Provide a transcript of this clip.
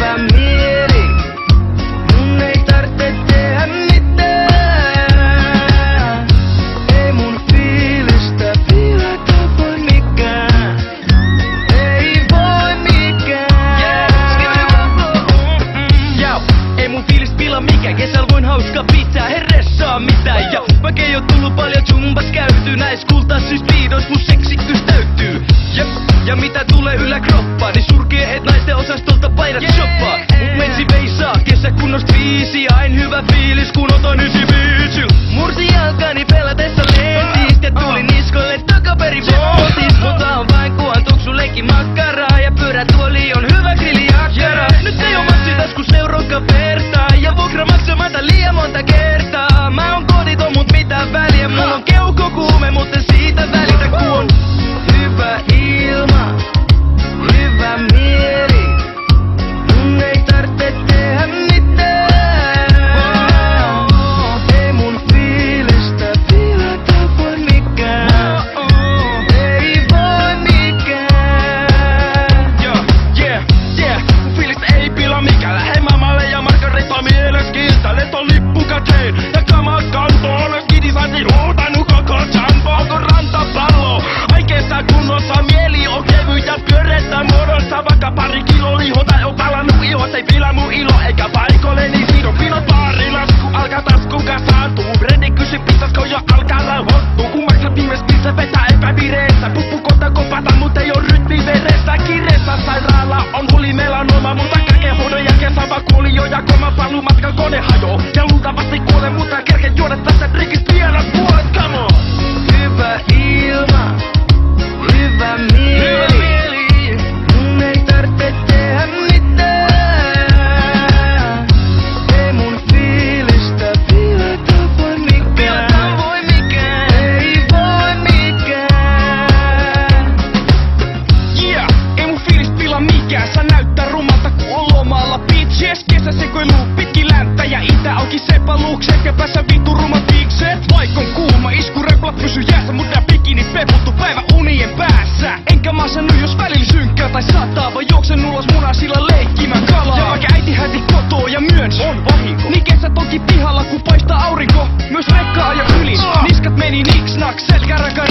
hyvä mieli. Mun ei tarvitse tehdä mitään. Ei mun fiilistä pilata voi mikään. Ei voi mikään. Ei mun fiilistä pila mikään. Kesällä voin hauskaa pitää, herressaa mitään. Ja vaikka ei oo tullut paljon jumbas käyty, näis kultaissis piidos mun seksikkyys täyttyy. Ja mitä tulee yläkroppaan, niin surkee et naisten osastolta paidat shoppaa. Mut mensi veisaa, kesäkunnosta 5. Ain hyvä fiilis kun otan 95. Mursi jalkani pelatessa lentistä ja tuli niskoille takaperin vuotis. Mutta on vain kuvan tuksu leikki makkaraa ja pyörätuoli on hyvä grilliakkara. Nyt ei oo massitaskus euroakaan vertaa ja vuokra maksamatta liian monta kertaa. Mä oon koditon mut mitään väliä, mulla on keuhko kuume mutta siitä välitä kun on hyvä ilma, hyvä mieli. Mun ei tarvitse tehdä mitään. Ei mun fiilistä pilata voi mikään. Ei voi mikään. Mun fiilistä ei pila mikään. Lähde mamalle ja Margareta mieles kiiltä. Lentolippu käteen ja kamat kantoon. Skidi saisi huutanut koko jumbo. Onko rantapallo? Oikeessa kunnossa mieli on kevyt ja pyöreässä muodossa. Vaikka pari kilo liho tai on palannut ihos. Ei pila mun ilo eikä paikolleni siirro. Pinot baarilasku alkaa taskun kasaantuu. Redi kysy pitäiskö jo alkaa rauhoittuu. Kun maksat viimeis pilsä vetää epävireessä. Puppukota kopata mut ei oo rytmi veressä. Kireessä sairaala on huli melanoma. Mun takakehoidon jälkeen sama kuoli jo ja koma paluu matkan kone hajoo. Ja luultavasti kuolen mutta kerken juoda tästä drinkistä vielä puolet. Come on! Hyvä ilma, hyvä mieli. Mun ei tarvitse tehdä mitään. Ei mun fiilistä pilata voi mikään. Ei voi mikään. Ei mun fiilistä pila mikään. Sä näyttää rumalta kun on lomalla. Bitches, kesäsekoilu pitki länttä ja itä auki sepaluukset ja päässä vittu rumat viikset. Vaikka on kuuma, iskureplat pysy jäässä, mut nää bikinit peputtu päivä unien päässä. Enkä masennu jos välillä synkkää tai sataa, vaan juoksen ulos munasilla leikkimään kalaa. Ja vaikka äiti häti kotoo ja myönsi on vahinko, niin kesä toki pihalla kun paistaa aurinko. Myös rekkaa ja ylis, niskat meni niks naks, selkäräkä